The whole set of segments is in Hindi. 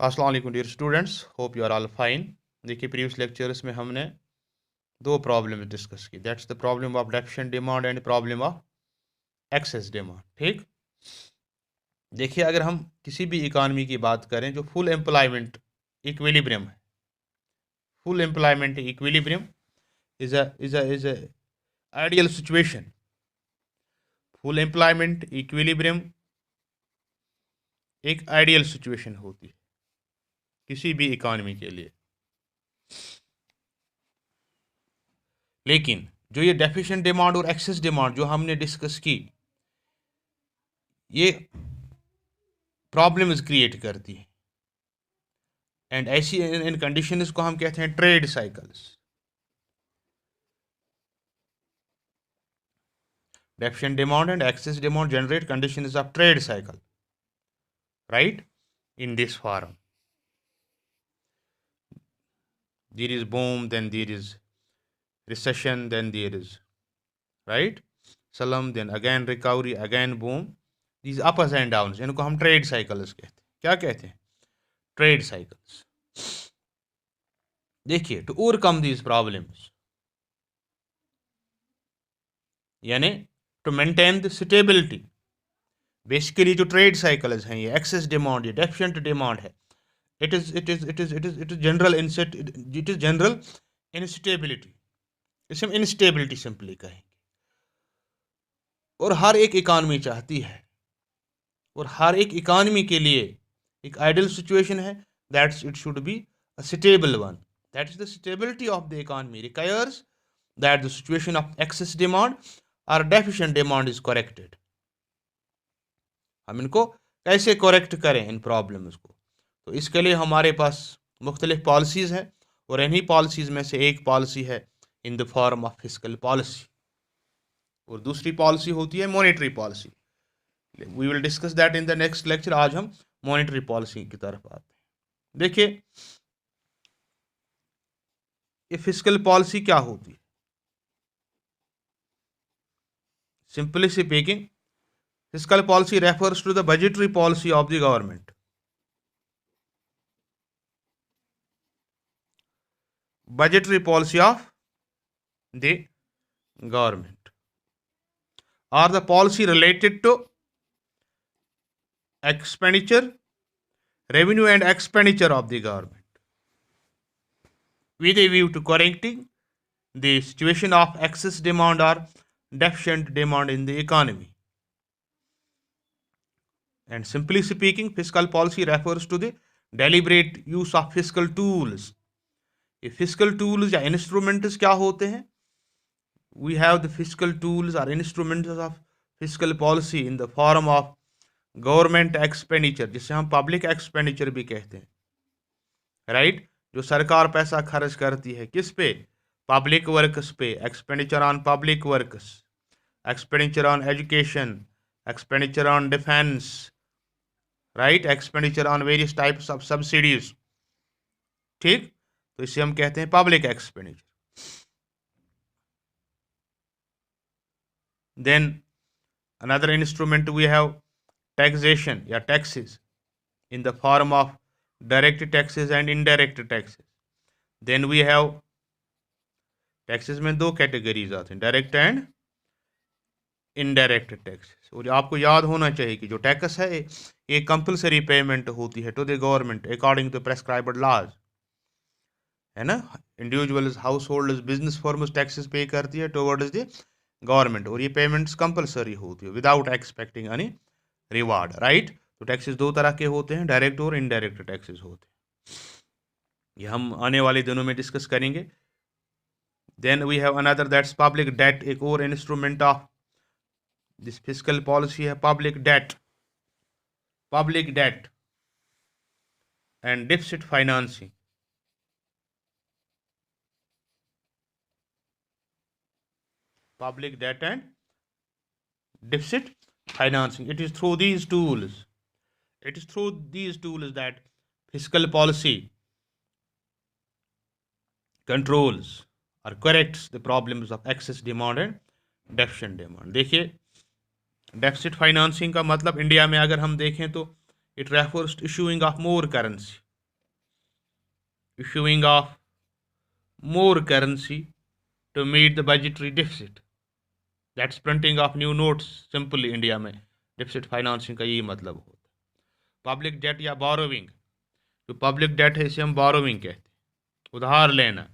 अस्सलाम वालेकुम dear students, hope you are all fine. देखिए प्रीवियस लेक्चर्स में हमने दो प्रॉब्लम डिस्कस की, that's the problem of deficient demand and problem of excess demand. ठीक, देखिए अगर हम किसी भी इकानमी की बात करें जो फुल एम्प्लॉयमेंट इक्विलिब्रियम है, full employment equilibrium is a ideal situation. Full employment equilibrium एक आइडियल सिचुएशन होती है किसी भी इकानमी के लिए। लेकिन जो ये डेफिशिएंट डिमांड और एक्सेस डिमांड जो हमने डिस्कस की, ये प्रॉब्लम्स क्रिएट करती है। एंड ऐसी इन कंडीशंस को हम कहते हैं trade cycles. Deficient demand and excess demand generate conditions of trade cycle, right? In this form, there is boom, then there is recession, then there is, right, slump, then again recovery, again boom. These ups and downs, इनको हम ट्रेड साइकिल्स कहते हैं। क्या कहते हैं? Trade cycles. देखिए, टू ओवरकम दीज प्रॉब्लम्स, यानी to maintain the stability, basically जो ट्रेड साइकिल्स हैं, ये एक्सेस डिमांड, ये डेफिशिएंट डिमांड है, इट इज जनरल इंस्टेबिलिटी। इसे हम इंस्टेबिलिटी सिंपली कहेंगे। और हर एक इकानमी चाहती है, और हर एक इकानमी के लिए एक आइडियल सिचुएशन है, that's it should be a stable one. That is the stability of the economy requires that the situation of excess demand और डेफिशिएंट डिमांड इज करेक्टेड। हम इनको कैसे करेक्ट करें इन प्रॉब्लम्स को? तो इसके लिए हमारे पास मुख्तलिफ पॉलिसीज़ हैं, और इन्हीं पॉलिसीज़ में से एक पॉलिसी है in the form of fiscal policy, और दूसरी पॉलिसी होती है monetary policy. We will discuss that in the next lecture. आज हम मॉनेटरी पॉलिसी की तरफ आते हैं। देखिए, ये फिस्कल पॉलिसी क्या होती है? Simply speaking, fiscal policy refers to the budgetary policy of the government. Budgetary policy of the government, or the policy related to expenditure, revenue and expenditure of the government, with a view to correcting the situation of excess demand or deficient demand in the economy. And simply speaking, fiscal policy refers to the deliberate use of fiscal tools. ये फिजिकल टूल्स या इंस्ट्रूमेंट्स क्या होते हैं? We have the physical tools और instruments of physical policy in the form of government expenditure, जिसे हम पब्लिक एक्सपेंडिचर भी कहते हैं, राइट? जो सरकार पैसा खर्च करती है किस पे? पब्लिक वर्क्स पे। Expenditure on public works, expenditure on education, expenditure on defence, right, expenditure on various types of subsidies. ठीक, तो इसे हम कहते हैं public expenditure. Then another instrument we have taxation या taxes in the form of direct taxes and indirect taxes. Then we have taxes में दो कैटेगरीज आते हैं, डायरेक्ट एंड इनडायरेक्ट टैक्सेस। और आपको याद होना चाहिए कि जो टैक्स है ये कंपलसरी पेमेंट होती है to the government according to prescribed laws, है ना? Individuals, household, business firms taxes pay करती है टुवर्ड्स द गवर्नमेंट, और ये पेमेंट्स कंपलसरी होती है without expecting any reward, right? तो टैक्सेस दो तरह के होते हैं, डायरेक्ट और इनडायरेक्ट टैक्सेस होते हैं। ये हम आने वाले दिनों में डिस्कस करेंगे। Then we have another, that's public debt. एक और instrument of this fiscal policy है public debt. Public debt and deficit financing. Public debt and deficit financing. It is through these tools. It is through these tools that fiscal policy controls or corrects the problems of excess demand and deficient demand. देखिए, डेफिसिट फाइनेंसिंग का मतलब इंडिया में अगर हम देखें तो it refers to issuing of more currency, issuing of more currency to meet the budgetary deficit. That's printing of new notes. Simply India में डिफिसिट फाइनेंसिंग का यही मतलब होता है. पब्लिक डेट या बोरोविंग, जो पब्लिक डेट है इसे हम बोरोविंग कहते हैं, उधार लेना.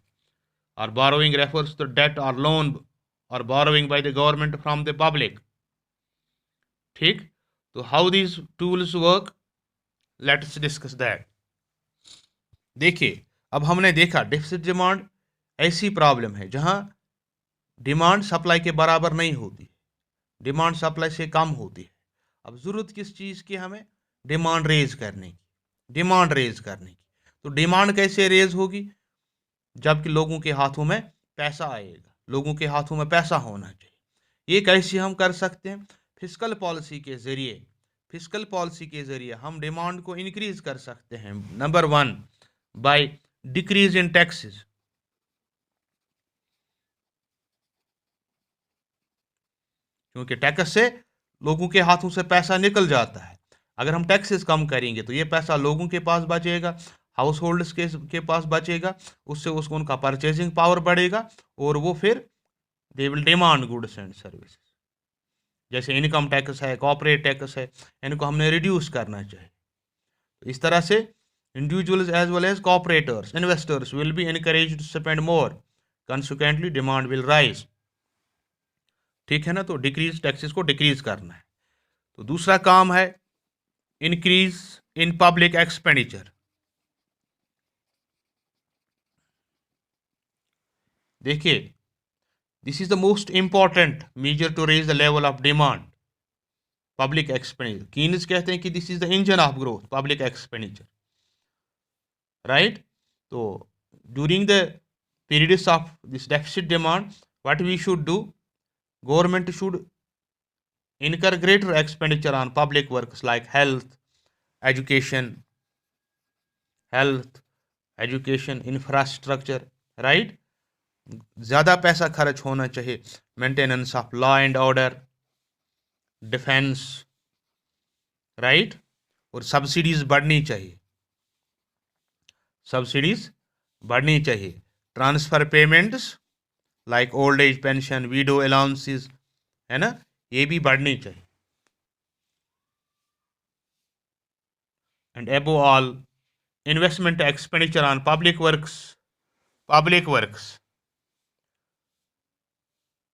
और बोरोविंग रेफर्स टू डेट और लोन और borrowing by the government from the public. ठीक, तो how these tools work, let's discuss that. देखिए, अब हमने देखा डिफिसिट डिमांड ऐसी प्रॉब्लम है जहां डिमांड सप्लाई के बराबर नहीं होती, डिमांड सप्लाई से कम होती है. अब ज़रूरत किस चीज़ की, हमें डिमांड रेज करने की, डिमांड रेज करने की. तो डिमांड कैसे रेज होगी, जबकि लोगों के हाथों में पैसा आएगा, लोगों के हाथों में पैसा होना चाहिए. ये कैसे हम कर सकते हैं, फिस्कल पॉलिसी के ज़रिए. फिस्कल पॉलिसी के ज़रिए हम डिमांड को इंक्रीज कर सकते हैं. Number 1, by decrease in taxes. क्योंकि टैक्स से लोगों के हाथों से पैसा निकल जाता है. अगर हम टैक्सेस कम करेंगे तो ये पैसा लोगों के पास बचेगा, हाउस होल्ड्स के पास बचेगा, उससे उसको उनका परचेजिंग पावर बढ़ेगा और वो फिर they will demand goods and services. जैसे इनकम टैक्स है, कॉर्पोरेट टैक्स है, इनको हमने रिड्यूस करना चाहिए. तो इस तरह से individuals as well as corporators, investors will be encouraged to spend more, consequently demand will rise. ठीक है ना, तो डिक्रीज टैक्सेस को डिक्रीज करना है. तो दूसरा काम है इंक्रीज इन पब्लिक एक्सपेंडिचर. देखिए, this is the most important measure to raise the level of demand. Public expenditure, Keynes कहते हैं कि this is the engine of growth, public expenditure, right. तो during the periods of this deficit demand, what we should do, government should incur greater expenditure on public works like health education infrastructure, right. ज़्यादा पैसा खर्च होना चाहिए maintenance of law and order, defence, right. और सब्सिडीज बढ़नी चाहिए, सब्सिडीज बढ़नी चाहिए. Transfer payments like old age pension, window allowances, है ना, ये भी बढ़नी चाहिए. एंड एबो all investment expenditure on public works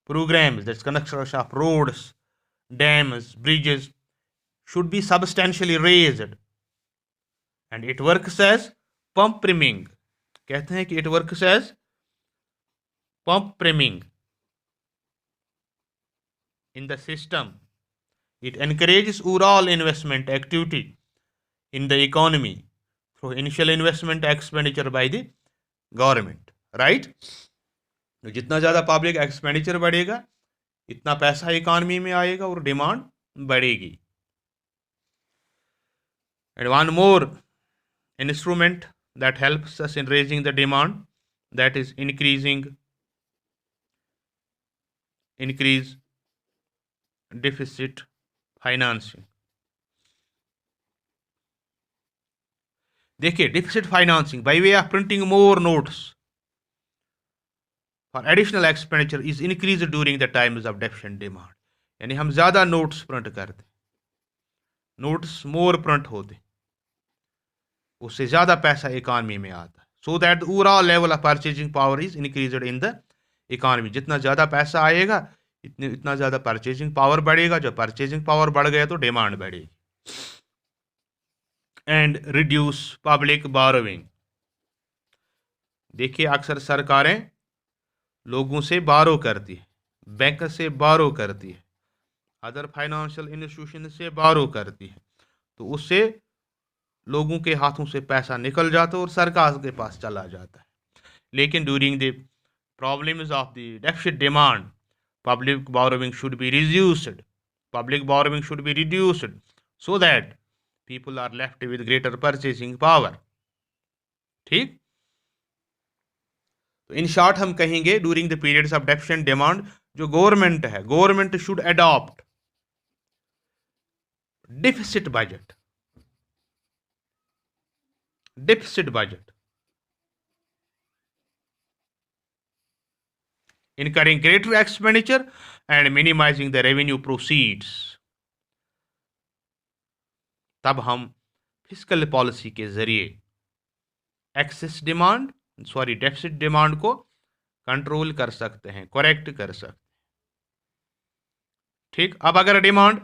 programs, that's construction of roads, dams, bridges, should be substantially raised. And it works as pump priming. कहते हैं कि it works as pump priming in the system. It encourages overall investment activity in the economy through initial investment expenditure by the government, right. तो जितना ज़्यादा पब्लिक एक्सपेंडिचर बढ़ेगा इतना पैसा इकॉनमी में आएगा और डिमांड बढ़ेगी. And one more instrument that helps us in raising the demand, that is increase deficit financing. देखिए, deficit financing by way of printing more notes for additional expenditure is increased during the times of deficient demand. यानी हम ज़्यादा नोट्स प्रिंट करते, नोट्स मोर प्रिंट होते, उससे ज़्यादा पैसा इकॉनमी में आता है. So that overall level of purchasing power is increased in the economy. जितना ज़्यादा पैसा आएगा इतना ज़्यादा परचेजिंग पावर बढ़ेगा. जब परचेजिंग पावर बढ़ गया तो डिमांड बढ़ेगी. And reduce public borrowing. देखिए, अक्सर सरकारें लोगों से बारो करती है, बैंक से बारो करती है, अदर फाइनेंशियल इंस्टीट्यूशन से बारो करती है, तो उससे लोगों के हाथों से पैसा निकल जाता है और सरकार के पास चला जाता है. लेकिन during the problems of the deficit demand, public borrowing should be reduced so that people are left with greater purchasing power. ठीक. तो इन शॉर्ट हम कहेंगे during the periods of deficient demand जो गवर्नमेंट है, government should adopt deficit budget incurring greater expenditure and minimizing the revenue proceeds, तब हम फिस्कल पॉलिसी के जरिए डेफिसिट डिमांड को कंट्रोल कर सकते हैं, करेक्ट कर सकते हैं। ठीक, अब अगर डिमांड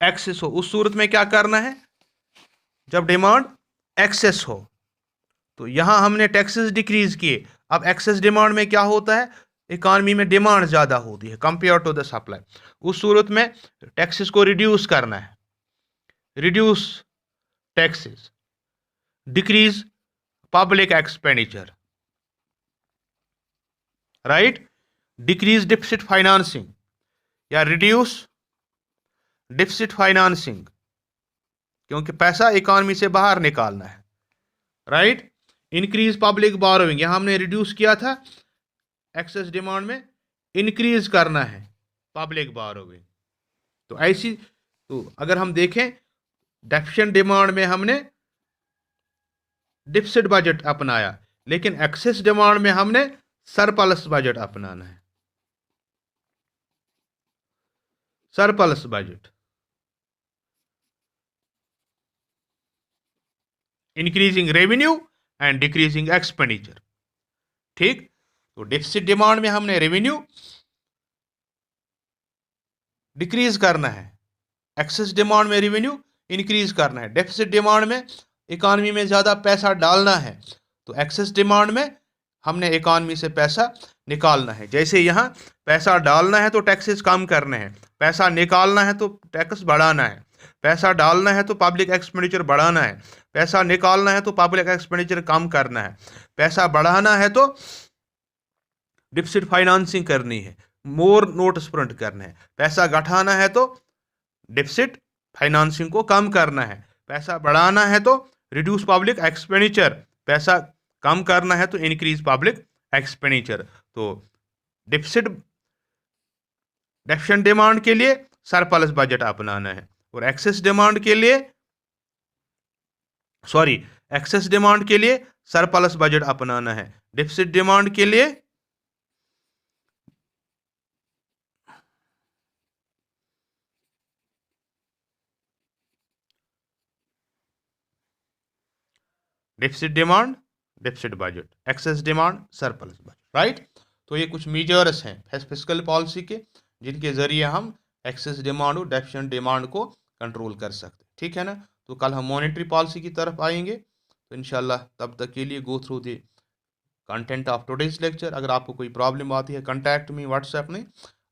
एक्सेस हो, उस सूरत में क्या करना है? जब डिमांड एक्सेस हो तो यहां हमने टैक्सेस डिक्रीज किए। अब एक्सेस डिमांड में क्या होता है? इकॉनमी में डिमांड ज्यादा होती है कंपेयर टू द सप्लाई। उस सूरत में टैक्सेस को रिड्यूस करना है, reduce taxes, decrease public expenditure, right, decrease deficit financing या रिड्यूस डिफिसिट फाइनेंसिंग, क्योंकि पैसा इकॉनमी से बाहर निकालना है, राइट। इंक्रीज पब्लिक बोरोइंग, यहां हमने रिड्यूस किया था एक्सेस डिमांड में, इंक्रीज करना है पब्लिक बोरोइंग। तो ऐसी, तो अगर हम देखें डेफिशिएंट डिमांड में हमने डिफिसिट बजट अपनाया, लेकिन एक्सेस डिमांड में हमने सरप्लस बजट अपनाना है, surplus budget, increasing revenue and decreasing expenditure. ठीक, तो डिफिसिट डिमांड में हमने रेवेन्यू डिक्रीज करना है, एक्सेस डिमांड में रेवेन्यू इंक्रीज करना है। डेफिसिट डिमांड में इकॉनमी में ज्यादा पैसा डालना है, तो एक्सेस डिमांड में हमने इकॉनमी से पैसा निकालना है। जैसे यहाँ पैसा डालना है तो टैक्सेस कम करने हैं, पैसा निकालना है तो टैक्स बढ़ाना है, पैसा डालना है तो पब्लिक एक्सपेंडिचर बढ़ाना है, पैसा निकालना है तो पब्लिक एक्सपेंडिचर कम करना है, पैसा बढ़ाना है तो डिफिसिट फाइनेंसिंग करनी है, मोर नोट्स प्रिंट करने हैं, पैसा घटाना है तो डिफिसिट फाइनेंसिंग को कम करना है, पैसा बढ़ाना है तो रिड्यूस पब्लिक एक्सपेंडिचर, पैसा कम करना है तो इंक्रीज पब्लिक एक्सपेंडिचर। तो डेफिशिएंट डिमांड के लिए सरप्लस बजट अपनाना है, और एक्सेस डिमांड के लिए सरप्लस बजट अपनाना है। डेफिसिट डिमांड के लिए deficit demand deficit budget, excess demand surplus budget, right. तो ये कुछ मेजर्स हैं फिस्कल पॉलिसी के, जिनके जरिए हम एक्सेस डिमांड और डेफिशिएंट डिमांड को कंट्रोल कर सकते हैं। ठीक है ना। तो कल हम मॉनेटरी पॉलिसी की तरफ आएंगे, तो इंशाल्लाह तब तक के लिए go through the content of today's lecture. अगर आपको कोई प्रॉब्लम आती है, कॉन्टैक्ट मी व्हाट्सएप में,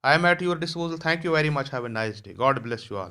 I am at your disposal. Thank you very much, have a nice day, God bless you all.